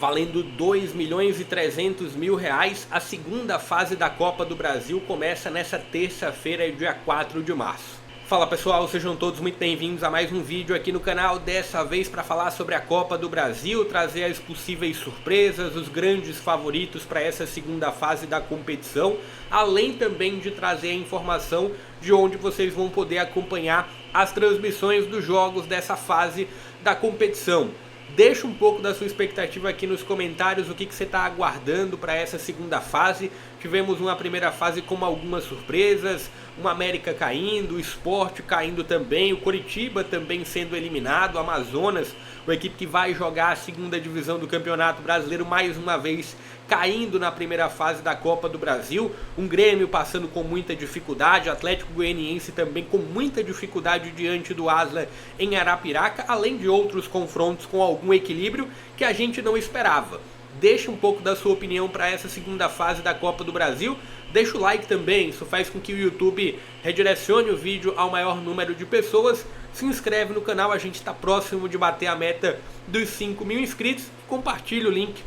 valendo R$ 2.300.000. A segunda fase da Copa do Brasil começa nessa terça-feira, dia 4 de março. Fala pessoal, sejam todos muito bem-vindos a mais um vídeo aqui no canal, dessa vez para falar sobre a Copa do Brasil, trazer as possíveis surpresas, os grandes favoritos para essa segunda fase da competição, além também de trazer a informação de onde vocês vão poder acompanhar as transmissões dos jogos dessa fase da competição. Deixa um pouco da sua expectativa aqui nos comentários, o que você está aguardando para essa segunda fase. Tivemos uma primeira fase com algumas surpresas, o América caindo, o Sport caindo também, o Coritiba também sendo eliminado, o Amazonas, a equipe que vai jogar a segunda divisão do Campeonato Brasileiro, mais uma vez caindo na primeira fase da Copa do Brasil, um Grêmio passando com muita dificuldade, Atlético Goianiense também com muita dificuldade diante do Asla em Arapiraca, além de outros confrontos com algum equilíbrio que a gente não esperava. Deixa um pouco da sua opinião para essa segunda fase da Copa do Brasil, deixa o like também, isso faz com que o YouTube redirecione o vídeo ao maior número de pessoas, se inscreve no canal, a gente está próximo de bater a meta dos 5.000 inscritos, compartilha o link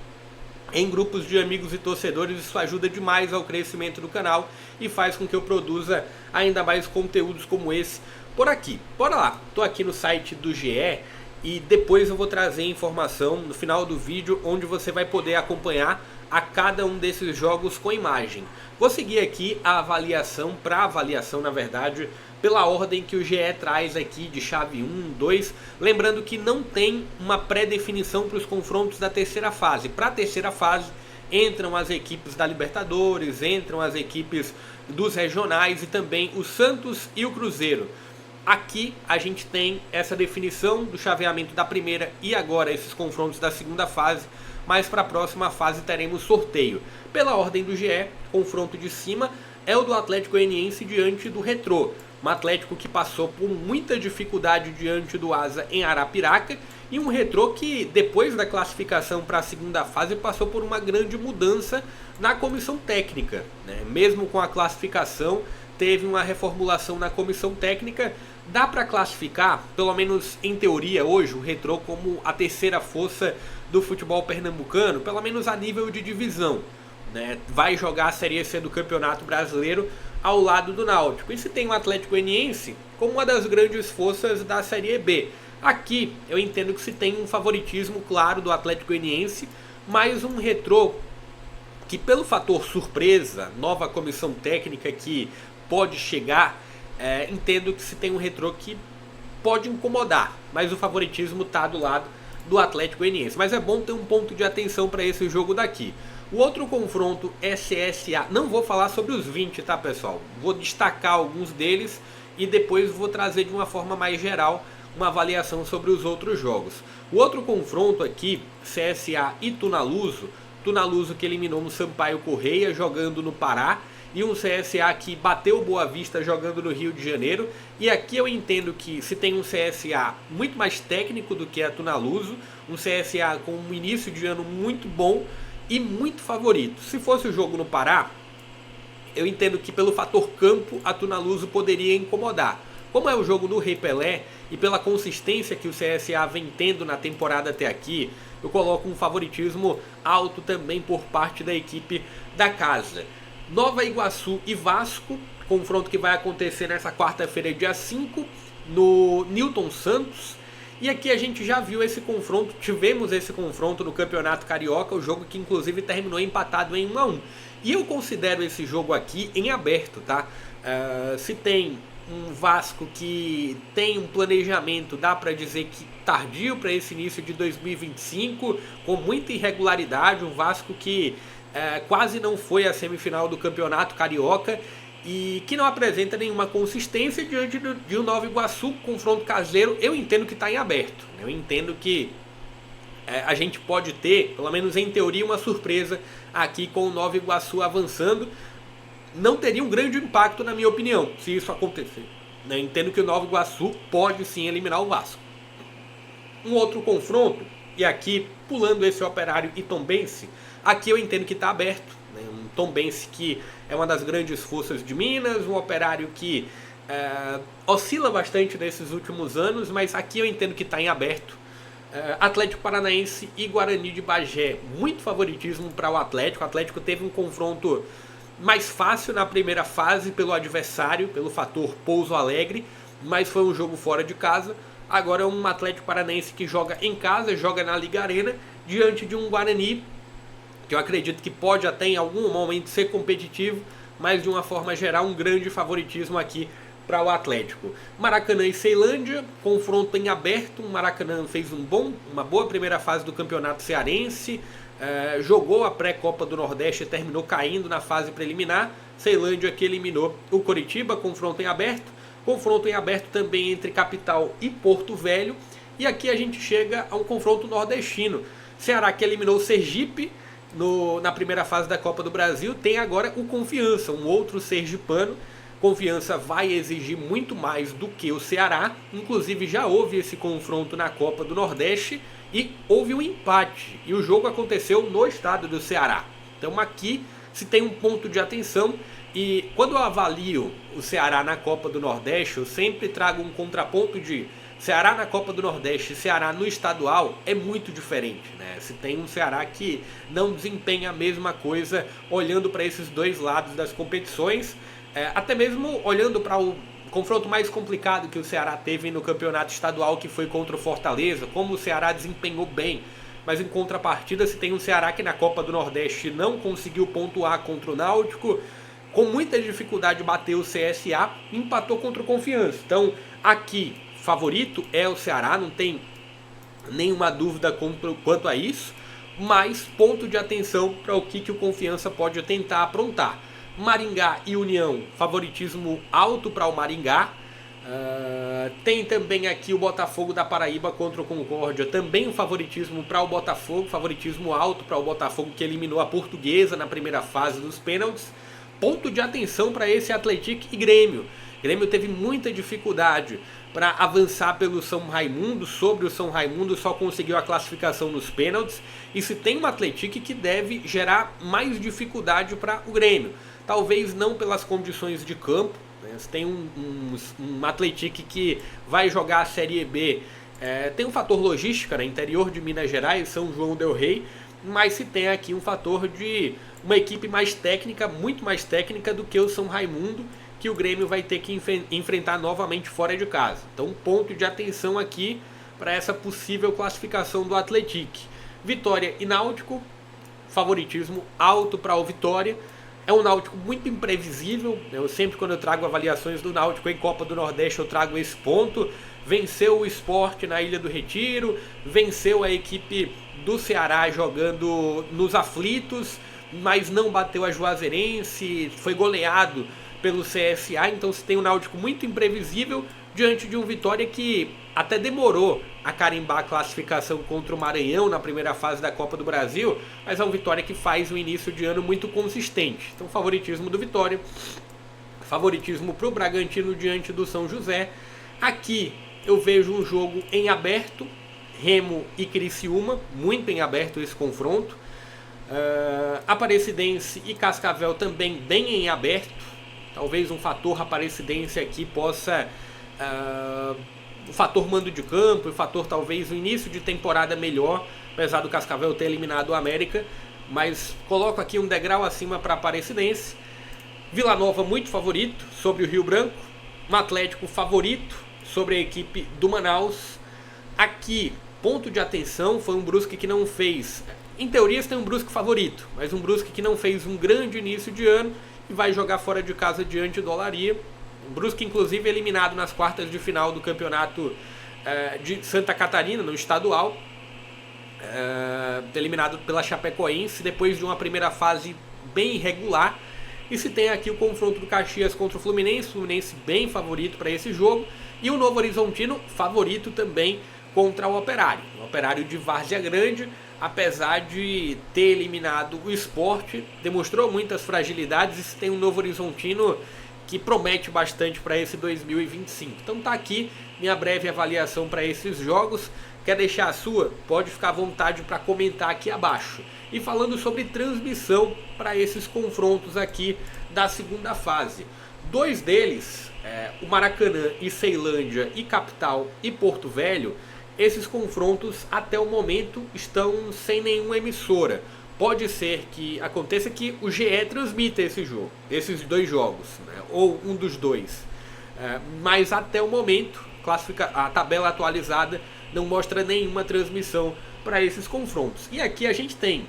em grupos de amigos e torcedores, isso ajuda demais ao crescimento do canal e faz com que eu produza ainda mais conteúdos como esse por aqui. Bora lá, estou aqui no site do GE e depois eu vou trazer informação no final do vídeo onde você vai poder acompanhar a cada um desses jogos com imagem. Vou seguir aqui a avaliação, na verdade, pela ordem que o GE traz aqui de chave 1, 2, lembrando que não tem uma pré-definição para os confrontos da terceira fase. Para a terceira fase entram as equipes da Libertadores, entram as equipes dos regionais e também o Santos e o Cruzeiro. Aqui a gente tem essa definição do chaveamento da primeira e agora esses confrontos da segunda fase, mas para a próxima fase teremos sorteio. Pela ordem do GE, confronto de cima é o do Atlético Goianiense diante do Retrô. Um Atlético que passou por muita dificuldade diante do Asa em Arapiraca e um Retrô que depois da classificação para a segunda fase passou por uma grande mudança na comissão técnica, né? Mesmo com a classificação teve uma reformulação na comissão técnica. Dá para classificar, pelo menos em teoria hoje, o Retrô como a terceira força do futebol pernambucano, pelo menos a nível de divisão, né? Vai jogar a Série C do Campeonato Brasileiro ao lado do Náutico. E se tem o Atlético Goianiense como uma das grandes forças da Série B. Aqui eu entendo que se tem um favoritismo claro do Atlético Goianiense, mas um Retrô que pelo fator surpresa, nova comissão técnica que pode chegar, entendo que se tem um Retrô que pode incomodar, mas o favoritismo está do lado do Atlético Goianiense. Mas é bom ter um ponto de atenção para esse jogo daqui. O outro confronto é CSA, não vou falar sobre os 20, tá pessoal? Vou destacar alguns deles e depois vou trazer de uma forma mais geral uma avaliação sobre os outros jogos. O outro confronto aqui, CSA e Tunaluso, Tunaluso que eliminou no Sampaio Correia jogando no Pará, e um CSA que bateu o Boa Vista jogando no Rio de Janeiro. E aqui eu entendo que se tem um CSA muito mais técnico do que a Tunaluso, um CSA com um início de ano muito bom e muito favorito. Se fosse o jogo no Pará, eu entendo que pelo fator campo a Tunaluso poderia incomodar. Como é o jogo do Rei Pelé e pela consistência que o CSA vem tendo na temporada até aqui, eu coloco um favoritismo alto também por parte da equipe da casa. Nova Iguaçu e Vasco, confronto que vai acontecer nessa quarta-feira, dia 5, no Newton Santos. E aqui a gente já viu esse confronto, tivemos esse confronto no Campeonato Carioca, o jogo que inclusive terminou empatado em 1-1. E eu considero esse jogo aqui em aberto, tá? Se tem um Vasco que tem um planejamento, dá para dizer que tardio para esse início de 2025, com muita irregularidade, um Vasco que quase não foi à semifinal do Campeonato Carioca e que não apresenta nenhuma consistência diante de um Nova Iguaçu, confronto caseiro. Eu entendo que está em aberto, eu entendo que a gente pode ter, pelo menos em teoria, uma surpresa aqui com o Nova Iguaçu avançando. Não teria um grande impacto, na minha opinião, se isso acontecer. Eu entendo que o Nova Iguaçu pode sim eliminar o Vasco. Um outro confronto, e aqui pulando esse Operário e Tombense, aqui eu entendo que está aberto, né? Um Tombense que é uma das grandes forças de Minas, um Operário que oscila bastante nesses últimos anos, mas aqui eu entendo que está em aberto. Atlético Paranaense e Guarani de Bagé, muito favoritismo para o Atlético. O Atlético teve um confronto mais fácil na primeira fase pelo adversário, pelo fator Pouso Alegre, mas foi um jogo fora de casa. Agora é um Atlético Paranaense que joga em casa, joga na Liga Arena, diante de um Guarani que eu acredito que pode até em algum momento ser competitivo, mas de uma forma geral um grande favoritismo aqui para o Atlético. Maracanã e Ceilândia, confronto em aberto. O Maracanã fez uma boa primeira fase do campeonato cearense, jogou a pré-Copa do Nordeste e terminou caindo na fase preliminar. Ceilândia que eliminou o Coritiba, confronto em aberto. Confronto em aberto também entre Capital e Porto Velho. E aqui a gente chega a um confronto nordestino. Ceará que eliminou o Sergipe na primeira fase da Copa do Brasil, tem agora o Confiança, um outro sergipano. Confiança vai exigir muito mais do que o Ceará, inclusive já houve esse confronto na Copa do Nordeste e houve um empate, e o jogo aconteceu no estado do Ceará. Então aqui se tem um ponto de atenção, e quando eu avalio o Ceará na Copa do Nordeste, eu sempre trago um contraponto de Ceará na Copa do Nordeste e Ceará no estadual é muito diferente, né? Se tem um Ceará que não desempenha a mesma coisa olhando para esses dois lados das competições. Até mesmo olhando para o confronto mais complicado que o Ceará teve no campeonato estadual, que foi contra o Fortaleza, como o Ceará desempenhou bem, mas em contrapartida se tem um Ceará que na Copa do Nordeste não conseguiu pontuar contra o Náutico, com muita dificuldade bateu o CSA e empatou contra o Confiança. Então aqui, favorito é o Ceará, não tem nenhuma dúvida quanto a isso, mas ponto de atenção para o que o Confiança pode tentar aprontar. Maringá e União, favoritismo alto para o Maringá. Tem também aqui o Botafogo da Paraíba contra o Concórdia, também um favoritismo para o Botafogo, favoritismo alto para o Botafogo que eliminou a Portuguesa na primeira fase dos pênaltis. Ponto de atenção para esse Atlético e Grêmio. Grêmio teve muita dificuldade para avançar pelo São Raimundo, sobre o São Raimundo só conseguiu a classificação nos pênaltis, e se tem um Atlético que deve gerar mais dificuldade para o Grêmio. Talvez não pelas condições de campo, né? Se tem um Atlético que vai jogar a Série B, tem um fator logística, né? Interior de Minas Gerais, São João del Rei, mas se tem aqui um fator de uma equipe mais técnica, muito mais técnica do que o São Raimundo, que o Grêmio vai ter que enfrentar novamente fora de casa. Então um ponto de atenção aqui para essa possível classificação do Atlético. Vitória e Náutico, favoritismo alto para o Vitória. É um Náutico muito imprevisível. Eu sempre, quando eu trago avaliações do Náutico em Copa do Nordeste, eu trago esse ponto. Venceu o Sport na Ilha do Retiro, venceu a equipe do Ceará jogando nos aflitos, mas não bateu a Juazeirense, foi goleado pelo CSA. Então se tem um Náutico muito imprevisível diante de um Vitória que até demorou a carimbar a classificação contra o Maranhão na primeira fase da Copa do Brasil, mas é um Vitória que faz um início de ano muito consistente. Então favoritismo do Vitória, favoritismo para o Bragantino diante do São José. Aqui eu vejo um jogo em aberto, Remo e Criciúma, muito em aberto esse confronto. Aparecidense e Cascavel também bem em aberto. Talvez um fator Aparecidense aqui possa... o fator mando de campo, o fator talvez o início de temporada melhor, apesar do Cascavel ter eliminado o América, mas coloco aqui um degrau acima para Aparecidense. Vila Nova muito favorito sobre o Rio Branco, um Atlético favorito sobre a equipe do Manaus. Aqui, ponto de atenção, foi um Brusque que não fez, em teoria tem um Brusque favorito, mas um Brusque que não fez um grande início de ano e vai jogar fora de casa diante do Olaria. O Brusque, inclusive, eliminado nas quartas de final do campeonato de Santa Catarina, no estadual. Eliminado pela Chapecoense, depois de uma primeira fase bem irregular. E se tem aqui o confronto do Caxias contra o Fluminense bem favorito para esse jogo. E o Novo Horizontino favorito também contra o Operário. O Operário de Várzea Grande, apesar de ter eliminado o Sport, demonstrou muitas fragilidades, e se tem um Novo Horizontino que promete bastante para esse 2025. Então tá aqui minha breve avaliação para esses jogos. Quer deixar a sua? Pode ficar à vontade para comentar aqui abaixo. E falando sobre transmissão para esses confrontos aqui da segunda fase. Dois deles, o Maracanã e Ceilândia e Capital e Porto Velho, esses confrontos até o momento estão sem nenhuma emissora. Pode ser que aconteça que o GE transmita esse jogo, esses dois jogos, né? Ou um dos dois. Mas até o momento, a tabela atualizada não mostra nenhuma transmissão para esses confrontos. E aqui a gente tem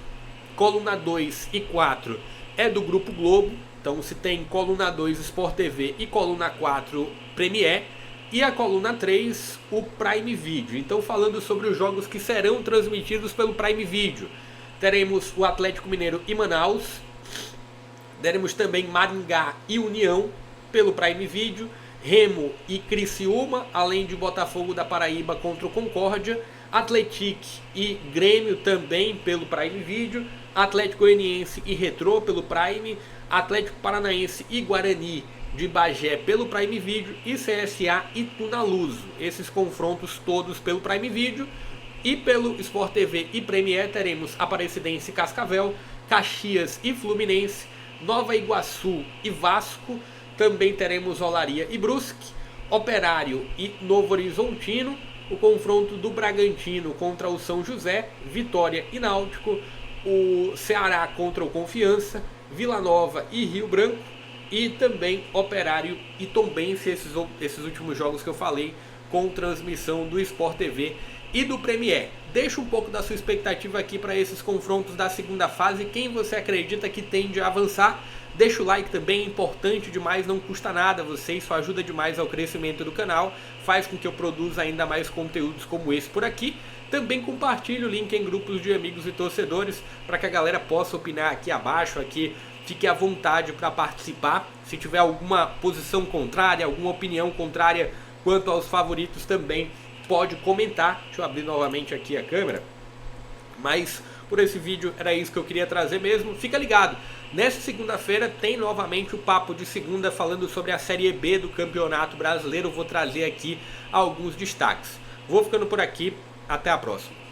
coluna 2 e 4 é do Grupo Globo. Então se tem coluna 2 Sport TV e coluna 4 Premier. E a coluna 3 o Prime Video. Então falando sobre os jogos que serão transmitidos pelo Prime Video. Teremos o Atlético Mineiro e Manaus. Teremos também Maringá e União pelo Prime Video. Remo e Criciúma, além de Botafogo da Paraíba contra o Concórdia. Atlético e Grêmio também pelo Prime Video. Atlético Goianiense e Retrô pelo Prime. Atlético Paranaense e Guarani de Bagé pelo Prime Video. E CSA e Tunaluso. Esses confrontos todos pelo Prime Video. E pelo Sport TV e Premier teremos Aparecidense e Cascavel, Caxias e Fluminense, Nova Iguaçu e Vasco. Também teremos Olaria e Brusque, Operário e Novo Horizontino, o confronto do Bragantino contra o São José, Vitória e Náutico, o Ceará contra o Confiança, Vila Nova e Rio Branco, e também Operário e Tombense, esses últimos jogos que eu falei, com transmissão do Sport TV e do Premier. Deixa um pouco da sua expectativa aqui para esses confrontos da segunda fase. Quem você acredita que tende a avançar? Deixa o like também, é importante demais, não custa nada você, isso ajuda demais ao crescimento do canal, faz com que eu produza ainda mais conteúdos como esse por aqui. Também compartilhe o link em grupos de amigos e torcedores para que a galera possa opinar aqui abaixo, aqui fique à vontade para participar. Se tiver alguma posição contrária, alguma opinião contrária quanto aos favoritos também pode comentar. Deixa eu abrir novamente aqui a câmera. Mas por esse vídeo era isso que eu queria trazer mesmo. Fica ligado, nesta segunda-feira tem novamente o Papo de Segunda falando sobre a Série B do Campeonato Brasileiro. Vou trazer aqui alguns destaques. Vou ficando por aqui, até a próxima.